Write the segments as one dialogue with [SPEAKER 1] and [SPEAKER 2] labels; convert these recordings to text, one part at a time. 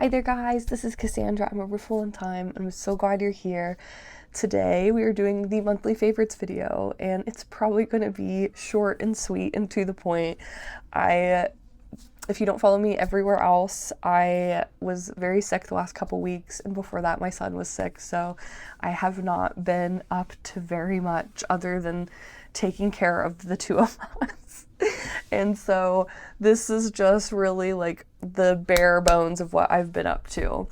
[SPEAKER 1] Hi there guys, this is Cassandra. I'm over full in time and I'm so glad you're here. Today we are doing the monthly favorites video and it's probably going to be short and sweet and to the point. If you don't follow me everywhere else, I was very sick the last couple weeks, and before that my son was sick, so I have not been up to very much other than taking care of the two of us. And so this is just really like the bare bones of what I've been up to.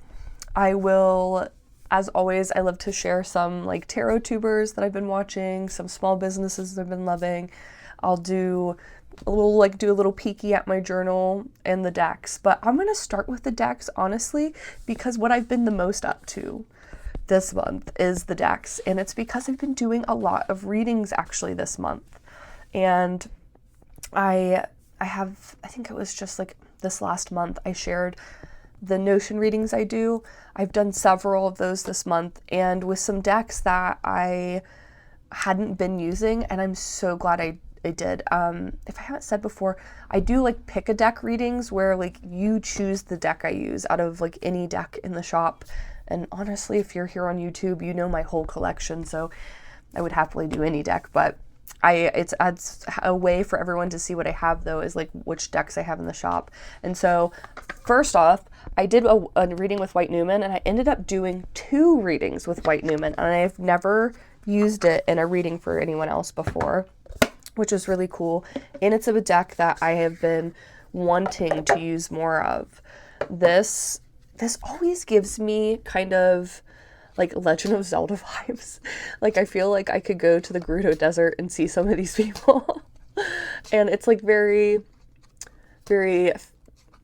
[SPEAKER 1] I will, as always, I love to share some like tarot tubers that I've been watching, some small businesses that I've been loving. I'll do a little peeky at my journal and the decks, but I'm going to start with the decks, honestly, because what I've been the most up to this month is the decks, and it's because I've been doing a lot of readings actually this month. And I think it was just like this last month I shared the Notion readings I do. I've done several of those this month, and with some decks that I hadn't been using, and I'm so glad I did. If I haven't said before, I do like pick a deck readings where like you choose the deck I use out of like any deck in the shop. And honestly, if you're here on YouTube, you know my whole collection, so I would happily do any deck, but it's a way for everyone to see what I have, though, is like which decks I have in the shop. And so first off, I did a reading with White Newman, and I ended up doing 2 readings with White Newman, and I've never used it in a reading for anyone else before, which is really cool. And it's of a deck that I have been wanting to use more of. This always gives me kind of like Legend of Zelda vibes. Like I feel like I could go to the Gerudo Desert and see some of these people. And it's like very, very,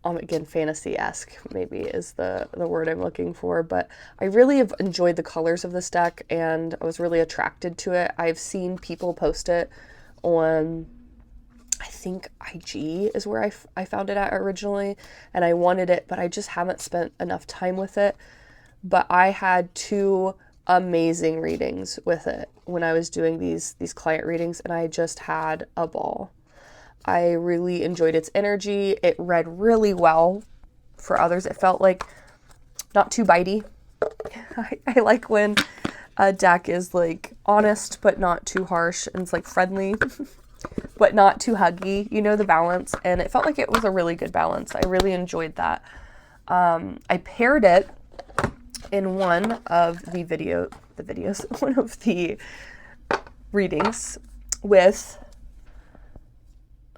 [SPEAKER 1] again, fantasy-esque maybe is the word I'm looking for. But I really have enjoyed the colors of this deck, and I was really attracted to it. I've seen people post it on, I think IG is where I found it at originally, and I wanted it, but I just haven't spent enough time with it. But I had 2 amazing readings with it when I was doing these client readings, and I just had a ball. I really enjoyed its energy. It read really well for others. It felt like not too bitey. I like when a deck is like honest but not too harsh, and it's like friendly but not too huggy, you know, the balance. And it felt like it was a really good balance. I really enjoyed that. I paired it in one of the one of the readings with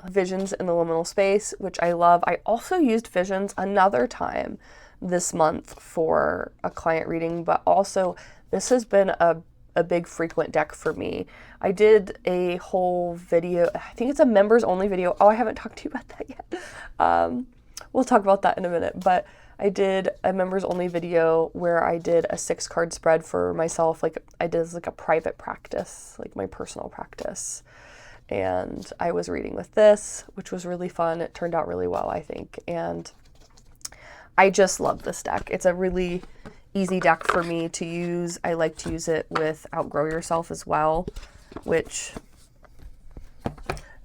[SPEAKER 1] Visions in the Liminal Space, which I love. I also used Visions another time this month for a client reading, but also this has been a big frequent deck for me. I did a whole video, I think it's a members only video. Oh, I haven't talked to you about that yet. We'll talk about that in a minute, but I did a members only video where I did a 6-card spread for myself. Like I did as like a private practice, like my personal practice. And I was reading with this, which was really fun. It turned out really well, I think. And I just love this deck. It's a really easy deck for me to use. I like to use it with Outgrow Yourself as well, which,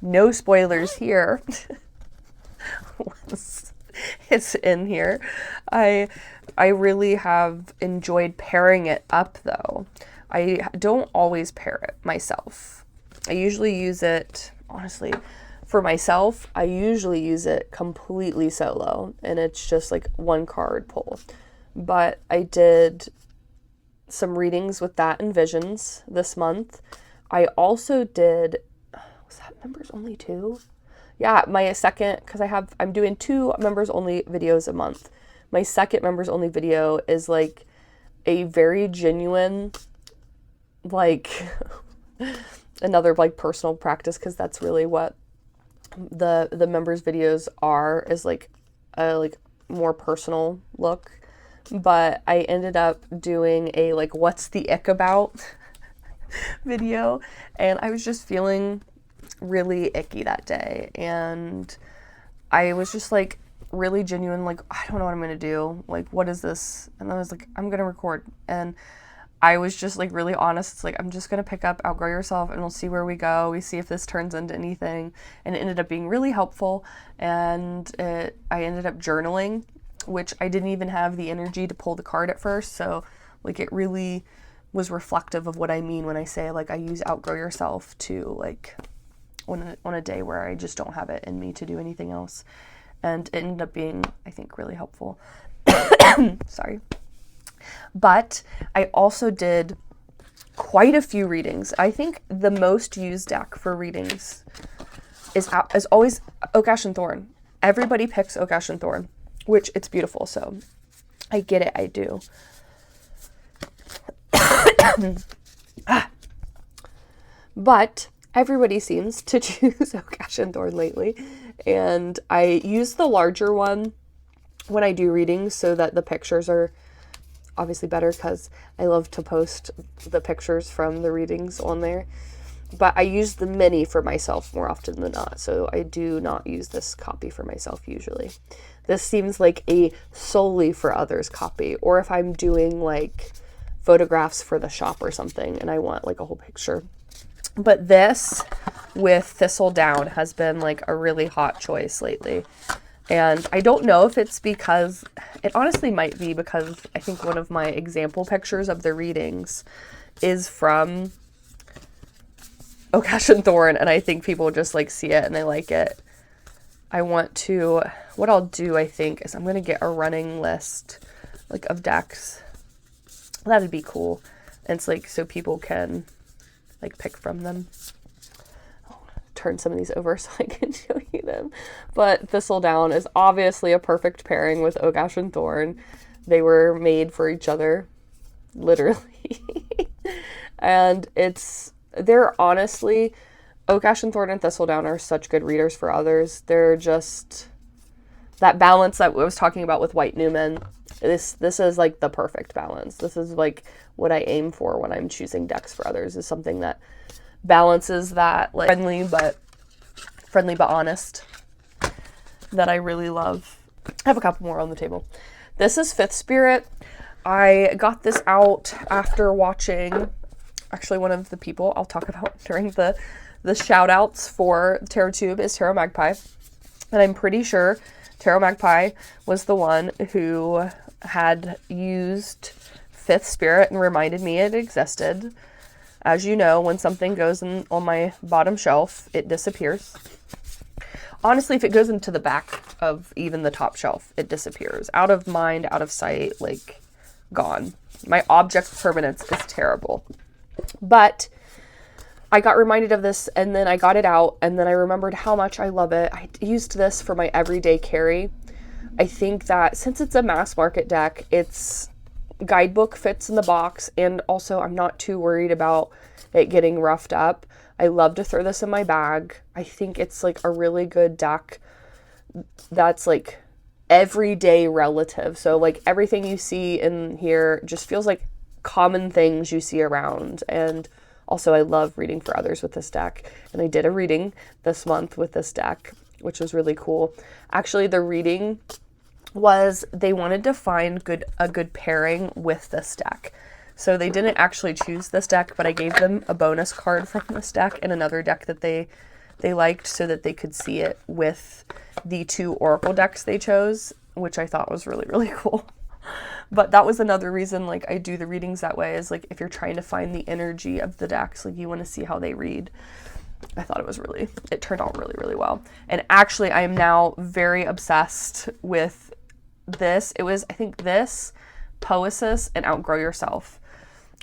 [SPEAKER 1] no spoilers here. It's in here. I really have enjoyed pairing it up, though. I don't always pair it myself. I usually use it, honestly, for myself, I usually use it completely solo, and it's just like 1 card pull. But I did some readings with that and Visions this month. I also did, was that members only 2? Yeah, my second, because I'm doing 2 members only videos a month. My second members only video is like a very genuine, like another like personal practice, because that's really what the members videos are, is like a like more personal look. But I ended up doing a like what's the ick about video, and I was just feeling really icky that day, and I was just like really genuine, like I don't know what I'm gonna do, like what is this, and I was like I'm gonna record, and I was just like really honest. It's like I'm just gonna pick up Outgrow Yourself and we'll see where we go, we see if this turns into anything. And it ended up being really helpful, and I ended up journaling which I didn't even have the energy to pull the card at first. So like it really was reflective of what I mean when I say like I use Outgrow Yourself to like on a day where I just don't have it in me to do anything else. And it ended up being, I think, really helpful. Sorry. But I also did quite a few readings. I think the most used deck for readings is always Oak, Ash, and Thorn. Everybody picks Oak, Ash, and Thorn, which it's beautiful. So I get it. I do. But everybody seems to choose Oak, Ash, and Thorn lately. And I use the larger one when I do readings so that the pictures are obviously better, because I love to post the pictures from the readings on there. But I use the mini for myself more often than not. So I do not use this copy for myself usually. This seems like a solely for others copy. Or if I'm doing like photographs for the shop or something and I want like a whole picture. But this with Thistledown has been like a really hot choice lately. And I don't know if it's because, it honestly might be because I think one of my example pictures of the readings is from Oak, Ash, and Thorn, and I think people just like see it and they like it. What I'll do, I think, is I'm going to get a running list like of decks. That'd be cool. And it's like so people can like pick from them. Turn some of these over so I can show you them. But Thistledown is obviously a perfect pairing with Oak, Ash, and Thorn. They were made for each other, literally. And they're honestly, Oak, Ash, and Thorn and Thistledown are such good readers for others. They're just that balance that I was talking about with White Newman. This is like the perfect balance. This is like what I aim for when I'm choosing decks for others, is something that balances that like friendly but honest that I really love. I have a couple more on the table. This is Fifth Spirit. I got this out after watching actually one of the people I'll talk about during the shout outs for Tarot Tube is Tarot Magpie. And I'm pretty sure Tarot Magpie was the one who had used Fifth Spirit and reminded me it existed. As you know, when something goes on my bottom shelf, it disappears. Honestly, if it goes into the back of even the top shelf, it disappears. Out of mind, out of sight, like gone. My object permanence is terrible. But I got reminded of this and then I got it out and then I remembered how much I love it. I used this for my everyday carry. I think that since it's a mass market deck, its guidebook fits in the box, and also I'm not too worried about it getting roughed up. I love to throw this in my bag. I think it's like a really good deck that's like everyday relative. So like everything you see in here just feels like common things you see around. And also I love reading for others with this deck. And I did a reading this month with this deck, which was really cool. Actually, the reading was they wanted to find a good pairing with this deck. So they didn't actually choose this deck, but I gave them a bonus card from this deck and another deck that they liked so that they could see it with the two Oracle decks they chose, which I thought was really, really cool. But that was another reason like I do the readings that way, is like if you're trying to find the energy of the decks, like you want to see how they read. I thought it turned out really, really well. And actually I am now very obsessed with this. It was, I think, this, Poesis, and Outgrow Yourself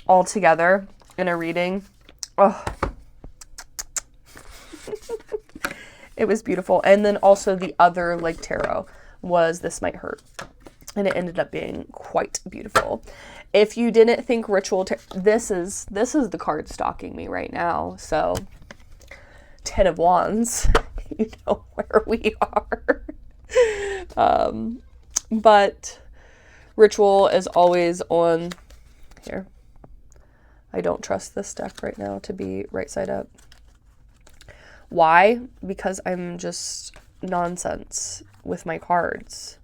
[SPEAKER 1] all together in a reading. Oh, it was beautiful. And then also the other like tarot was This Might Hurt, and it ended up being quite beautiful. If you didn't think Ritual this is the card stalking me right now. So 10 of Wands, you know where we are. But Ritual is always on here. I don't trust this deck right now to be right side up. Why? Because I'm just nonsense with my cards.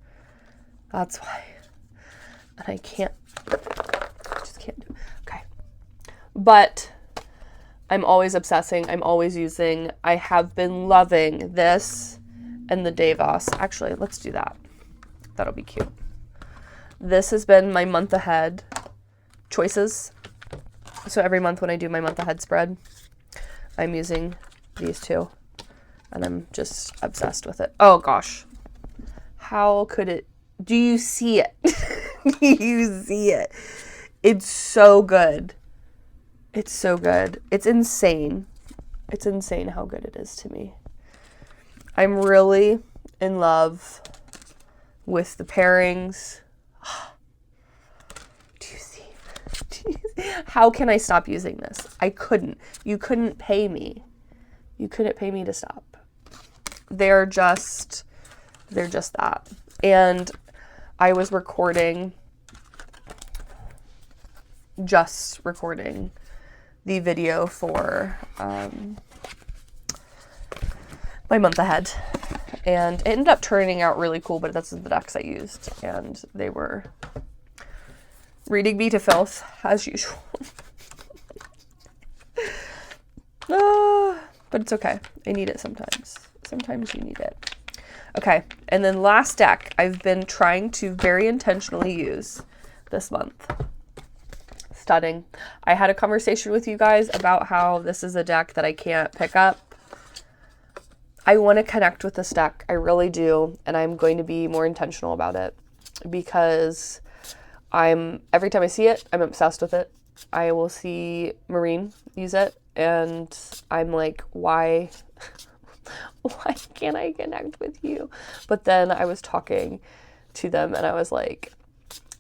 [SPEAKER 1] That's why. And I just can't do it. Okay. But I'm always obsessing. I'm always using. I have been loving this and the Devas. Actually, let's do that. That'll be cute. This has been my month ahead choices. So every month when I do my month ahead spread, I'm using these two, and I'm just obsessed with it. Oh gosh. How could it, do you see it? Do you see it? It's so good. It's so good. It's insane. It's insane how good it is to me. I'm really in love with the pairings. Do you see? How can I stop using this? I couldn't. You couldn't pay me. You couldn't pay me to stop. They're just that. And I was just recording the video for my month ahead. And it ended up turning out really cool, but that's the decks I used. And they were reading me to filth, as usual. But it's okay. I need it sometimes. Sometimes you need it. Okay, and then last deck I've been trying to very intentionally use this month. Studding. I had a conversation with you guys about how this is a deck that I can't pick up. I want to connect with this deck. I really do, and I'm going to be more intentional about it because every time I see it, I'm obsessed with it. I will see Marine use it, and I'm like, why can't I connect with you? But then I was talking to them, and I was like,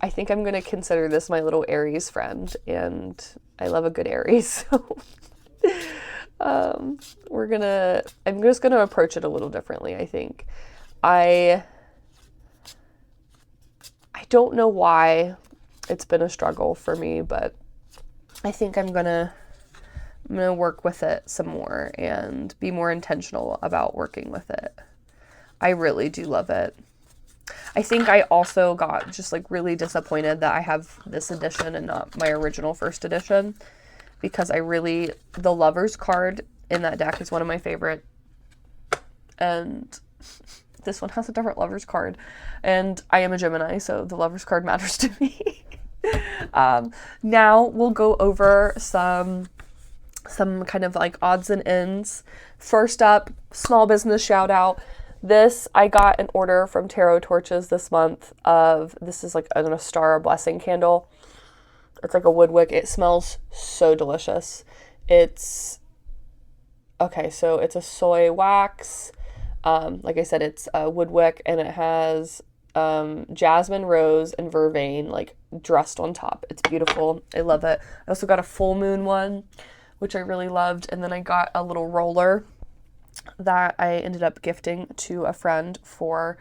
[SPEAKER 1] I think I'm going to consider this my little Aries friend, and I love a good Aries. So I'm just going to approach it a little differently, I think. I don't know why it's been a struggle for me, but I think I'm going to work with it some more and be more intentional about working with it. I really do love it. I think I also got just like really disappointed that I have this edition and not my original first edition, because the Lovers card in that deck is one of my favorite, and this one has a different Lovers card, and I am a Gemini, so the Lovers card matters to me. Now we'll go over some kind of like odds and ends. First up, small business shout out. I got an order from Tarot Torches this month this is like a Star Blessing candle. It's like a wood wick. It smells so delicious. It's a soy wax. Like I said, it's a wood wick, and it has jasmine, rose, and vervain like dressed on top. It's beautiful. I love it. I also got a full moon one, which I really loved. And then I got a little roller that I ended up gifting to a friend for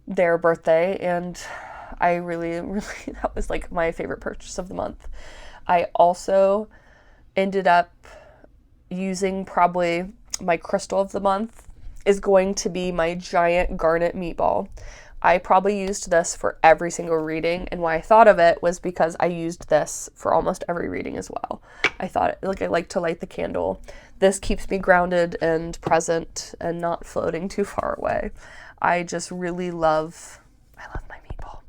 [SPEAKER 1] their birthday. And I really, that was like my favorite purchase of the month. I also ended up using probably my crystal of the month is going to be my giant Garnet Meatball. I probably used this for every single reading, and why I thought of it was because I used this for almost every reading as well. I thought, I like to light the candle. This keeps me grounded and present and not floating too far away. I just really love my meatball.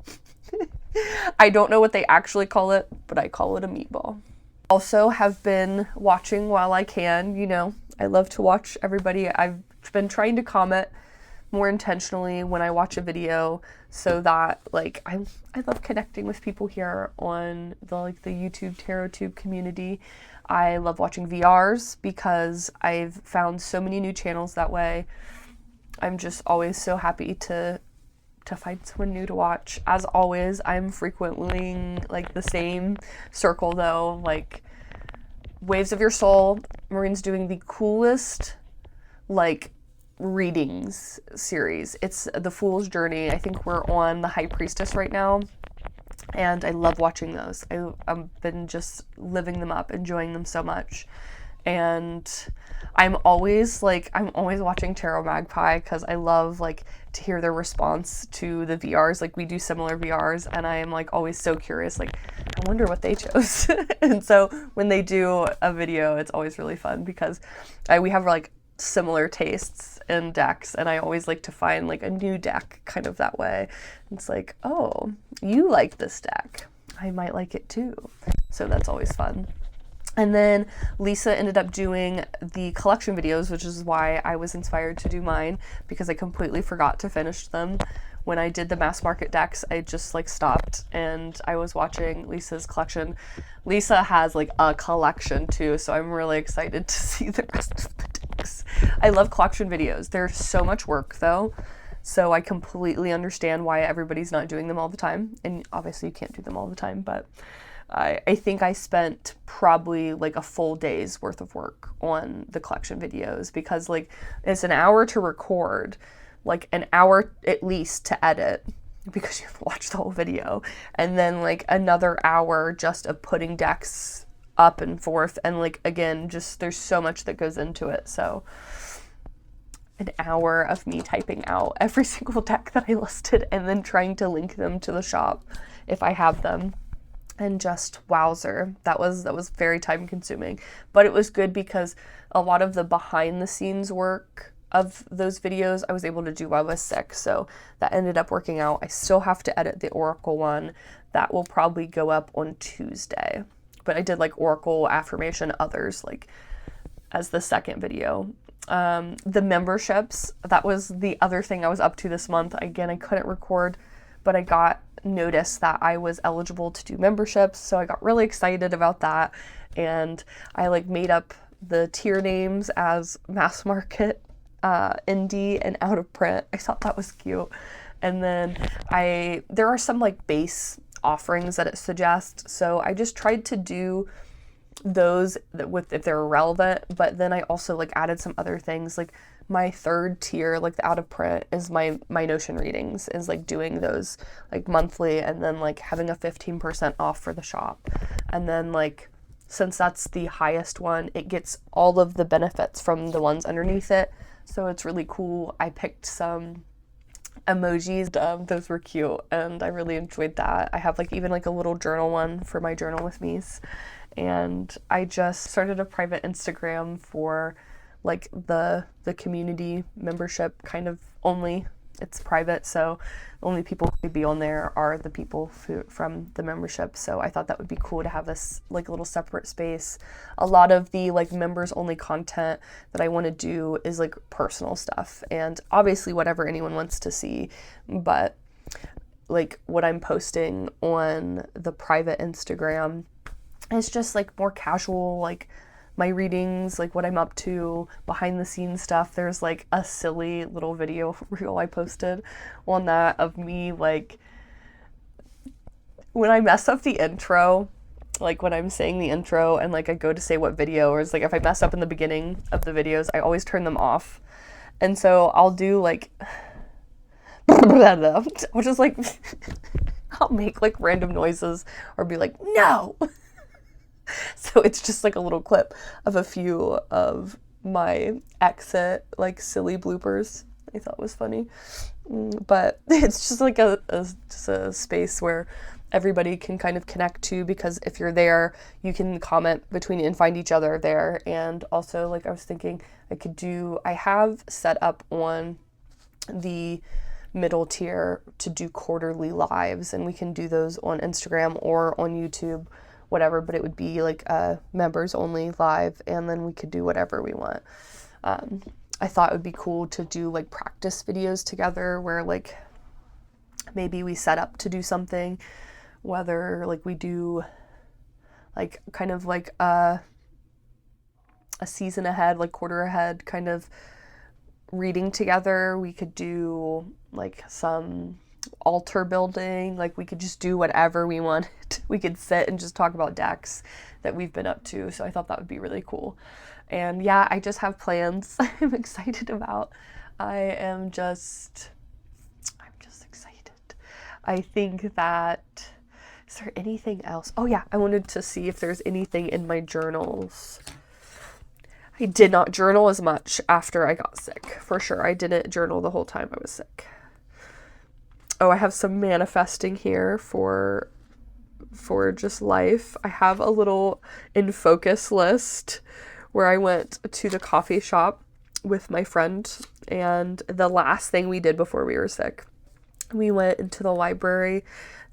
[SPEAKER 1] I don't know what they actually call it, but I call it a meatball. Also have been watching while I can, I love to watch everybody. I've been trying to comment more intentionally when I watch a video, so that I love connecting with people here on the YouTube TarotTube community. I love watching VRs because I've found so many new channels that way. I'm just always so happy to find someone new to watch. As always, I'm frequently the same circle though, Waves of Your Soul. Marine's doing the coolest readings series. It's The Fool's Journey. I think we're on the High Priestess right now, and I love watching those. I've been just living them up, enjoying them so much. And I'm always watching Tarot Magpie because I love to hear their response to the VRs. We do similar VRs, and I am always so curious, I wonder what they chose. And so when they do a video, it's always really fun because we have similar tastes in decks, and I always like to find like a new deck kind of that way. It's like, oh, you like this deck, I might like it too. So that's always fun. And then Lisa ended up doing the collection videos, which is why I was inspired to do mine, because I completely forgot to finish them. When I did the mass market decks, I just like stopped and I was watching Lisa's collection. Lisa has like a collection too, so I'm really excited to see the rest of the decks. I love collection videos. They're so much work though, so I completely understand why everybody's not doing them all the time. And obviously you can't do them all the time, but I think I spent probably like a full day's worth of work on the collection videos, because like it's an hour to record, like an hour at least to edit, because you have to watch the whole video, and then like another hour just of putting decks up and forth, and like again, just there's so much that goes into it. So an hour of me typing out every single deck that I listed and then trying to link them to the shop if I have them. And just wowzer, that was very time consuming, but it was good because a lot of the behind the scenes work of those videos I was able to do while I was sick, so that ended up working out. I still have to edit the Oracle one. That will probably go up on Tuesday, but I did like Oracle, affirmation, others like as the second video. The memberships, that was the other thing I was up to this month. Again, I couldn't record, but I got notice that I was eligible to do memberships, so I got really excited about that, and I like made up the tier names as mass market, indie, and out of print. I thought that was cute. And then there are some like base offerings that it suggests, so I just tried to do those if they're relevant, but then I also like added some other things. Like my third tier, like the out of print, is my Notion readings, is like doing those like monthly, and then like having a 15% off for the shop. And then like, since that's the highest one, it gets all of the benefits from the ones underneath it, so it's really cool. I picked some emojis, those were cute, and I really enjoyed that. I have like even like a little journal one for my journal with me's, and I just started a private Instagram for like the community membership, kind of only. It's private, so only people who could be on there are the people from the membership. So I thought that would be cool to have this like little separate space. A lot of the like members only content that I want to do is like personal stuff, and obviously whatever anyone wants to see, but like what I'm posting on the private Instagram is just like more casual, like my readings, like what I'm up to, behind the scenes stuff. There's like a silly little video reel I posted on that of me, like when I mess up the intro, like when I'm saying the intro and like I go to say what video, or it's like if I mess up in the beginning of the videos, I always turn them off. And so I'll do like I'll just like I'll make like random noises or be like, no. So it's just like a little clip of a few of my exit, like silly bloopers I thought was funny. But it's just like a space where everybody can kind of connect to, because if you're there, you can comment between and find each other there. And also, like I was thinking I have set up on the middle tier to do quarterly lives, and we can do those on Instagram or on YouTube, whatever, but it would be like a members only live, and then we could do whatever we want. I thought it would be cool to do like practice videos together, where like maybe we set up to do something, whether like we do like kind of like a season ahead, like quarter ahead kind of reading together. We could do like some altar building, like we could just do whatever we wanted. We could sit and just talk about decks that we've been up to, so I thought that would be really cool. And yeah, I just have plans I'm excited about. I'm just excited. I think that, is there anything else? Oh yeah, I wanted to see if there's anything in my journals. I did not journal as much after I got sick, for sure. I didn't journal the whole time I was sick. Oh, I have some manifesting here for just life. I have a little in focus list where I went to the coffee shop with my friend, and the last thing we did before we were sick, we went into the library.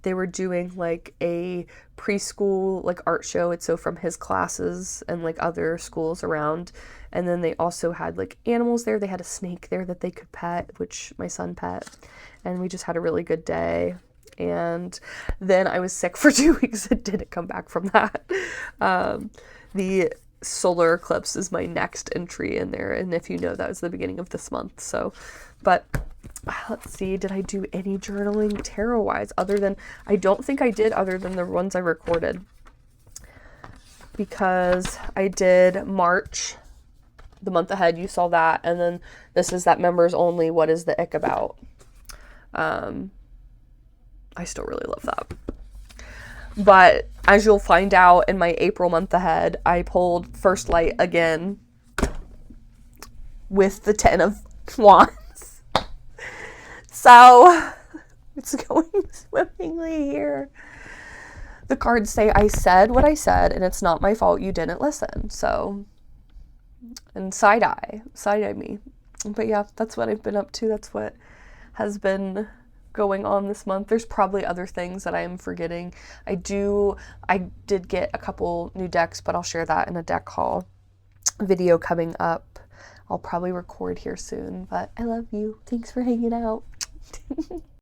[SPEAKER 1] They were doing like a preschool like art show. It's so from his classes and like other schools around. And then they also had like animals there. They had a snake there that they could pet, which my son pet. And we just had a really good day. And then I was sick for 2 weeks and didn't come back from that. The solar eclipse is my next entry in there. And if you know, that was the beginning of this month. So, but let's see, did I do any journaling tarot wise other than, I don't think I did other than the ones I recorded, because I did March, the month ahead, you saw that, and then this is that members only, what is the ick about. I still really love that. But as you'll find out in my April month ahead, I pulled First Light again with the 10 of Wands. So it's going swimmingly here. The cards say I said what I said, and it's not my fault you didn't listen. So, and side-eye me. But yeah, that's what I've been up to. That's what has been going on this month. There's probably other things that I am forgetting. I did get a couple new decks, but I'll share that in a deck haul video coming up. I'll probably record here soon, but I love you. Thanks for hanging out.